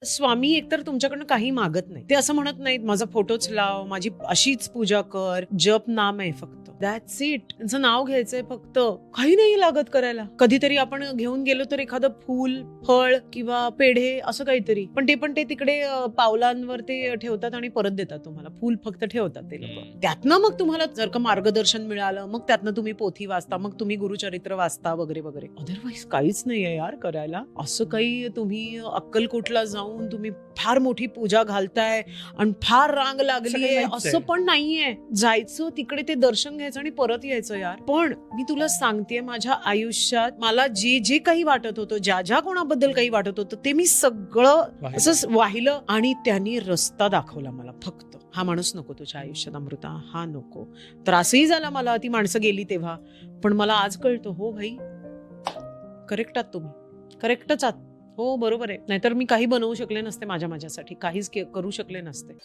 स्वामी एकतर तुमच्याकडनं काही मागत नाही. ते असं म्हणत नाहीत माझा फोटोच लाव, माझी अशीच पूजा कर, जप नाम आहे फक्त. That's it. त्यांचं नाव घ्यायचंय फक्त, काही नाही लागत करायला. कधीतरी आपण घेऊन गेलो तर एखादं फूल, फळ किंवा पेढे असं काहीतरी, पण ते तिकडे पावलांवर ते ठेवतात आणि परत देतात तुम्हाला. फूल फक्त ठेवतात ते लोक. त्यातनं मग तुम्हाला जर का मार्गदर्शन मिळालं, मग त्यातनं तुम्ही पोथी वाचता, मग तुम्ही गुरुचरित्र वाचता वगैरे वगैरे. अदरवाईज काहीच नाहीये यार करायला. असं काही तुम्ही अक्कलकोटला जाऊन तुम्ही फार मोठी पूजा घालताय आणि फार रांग लागलीये असं पण नाहीये. जायचं तिकडे, ते दर्शन घ्यायचं आणि परत यायचं यार. पण मी तुला सांगतेय, माझ्या आयुष्यात मला जे काही वाटत होतं, ज्या कोणाबद्दल काही वाटत होतं, ते मी सगळं असं वाहिलं आणि त्यांनी रस्ता दाखवला मला. फक्त हा माणूस नको तुझ्या आयुष्यात अमृता, हा नको. त्रासही झाला मला, ती माणसं गेली तेव्हा. पण मला आज कळतं, हो भाई करेक्ट आहात तुम्ही, करेक्टच आहात. हो बरोबर आहे. नाहीतर मी काही बनवू शकले नसते माझ्यासाठी, काहीच करू शकले नसते.